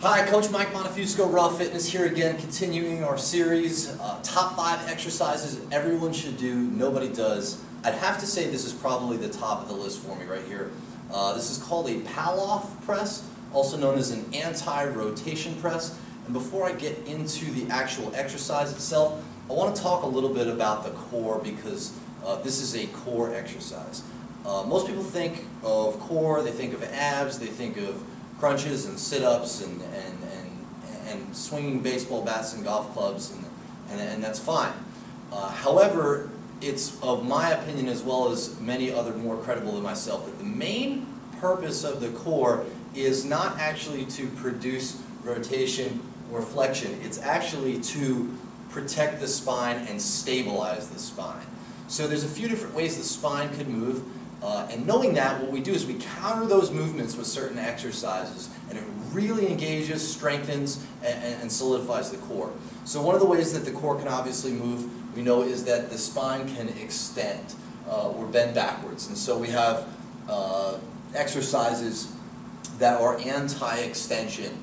Hi, Coach Mike Montefusco, Raw Fitness here again, continuing our series, top 5 exercises everyone should do, nobody does. I'd have to say this is probably the top of the list for me right here. This is called a Pallof press, also known as an anti-rotation press. And before I get into the actual exercise itself, I want to talk a little bit about the core because this is a core exercise. Most people think of core, they think of abs, they think of crunches and sit-ups and swinging baseball bats and golf clubs, and that's fine. However, it's of my opinion, as well as many other more credible than myself, that the main purpose of the core is not actually to produce rotation or flexion. It's actually to protect the spine and stabilize the spine. So there's a few different ways the spine could move. And knowing that, what we do is we counter those movements with certain exercises, and it really engages, strengthens, and solidifies the core. So one of the ways that the core can obviously move, we know, is that the spine can extend or bend backwards. And so we have exercises that are anti-extension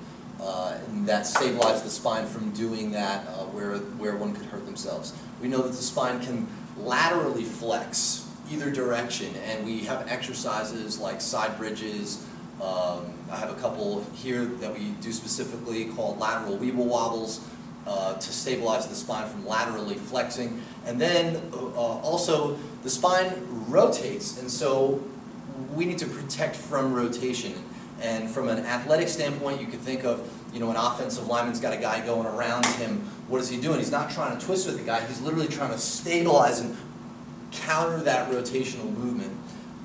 that stabilize the spine from doing that where one could hurt themselves. We know that the spine can laterally flex either direction, and we have exercises like side bridges. I have a couple here that we do specifically called lateral weeble wobbles to stabilize the spine from laterally flexing. And then also the spine rotates, and so we need to protect from rotation. And from an athletic standpoint, you could think of, an offensive lineman's got a guy going around him. What is he doing? He's not trying to twist with the guy. He's literally trying to stabilize and counter that rotational movement.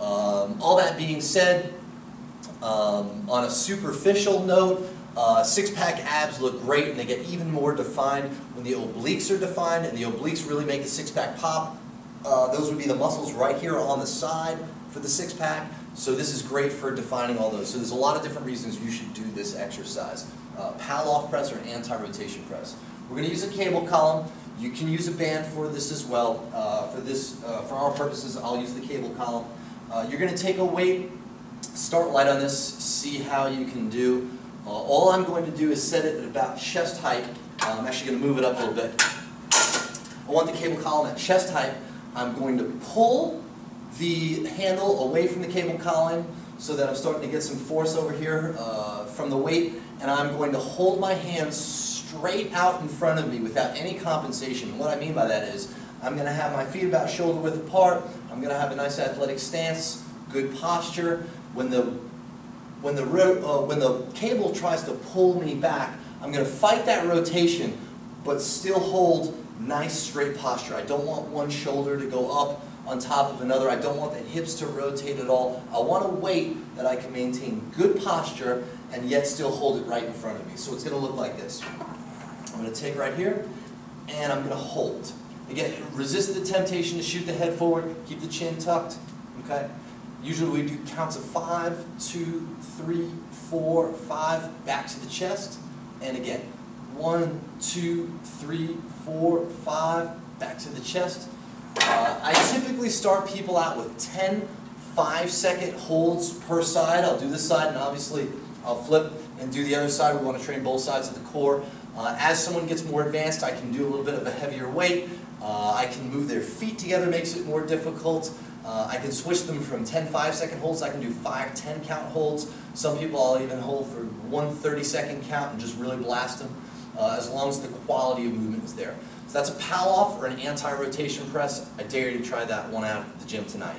All that being said, on a superficial note, six-pack abs look great, and they get even more defined when the obliques are defined, and the obliques really make the six-pack pop. Those would be the muscles right here on the side for the six-pack. So this is great for defining all those. So there's a lot of different reasons you should do this exercise. Pallof press or anti-rotation press. We're going to use a cable column. You can use a band for this as well. For our purposes, I'll use the cable column. You're going to take a weight, start light on this, see how you can do. All I'm going to do is set it at about chest height. I'm actually going to move it up a little bit. I want the cable column at chest height. I'm going to pull the handle away from the cable column so that I'm starting to get some force over here from the weight, and I'm going to hold my hands straight out in front of me without any compensation. What I mean by that is I'm going to have my feet about shoulder width apart. I'm going to have a nice athletic stance, good posture. When the cable tries to pull me back, I'm going to fight that rotation, but still hold nice straight posture. I don't want one shoulder to go up on top of another. I don't want the hips to rotate at all. I want a weight that I can maintain good posture and yet still hold it right in front of me. So it's going to look like this. I'm going to take right here, and I'm going to hold. Again, resist the temptation to shoot the head forward. Keep the chin tucked. Okay. Usually we do counts of 5, 2, 3, 4, 5, back to the chest. And again, 1, 2, 3, 4, 5, back to the chest. I typically start people out with 10 5-second holds per side. I'll do this side, and obviously I'll flip and do the other side. We want to train both sides of the core. As someone gets more advanced, I can do a little bit of a heavier weight. I can move their feet together, makes it more difficult. I can switch them from 10 5-second holds. I can do 5 10-count holds. Some people I'll even hold for 1 30-second count and just really blast them, as long as the quality of movement is there. So that's a Pallof or an anti-rotation press. I dare you to try that one out at the gym tonight.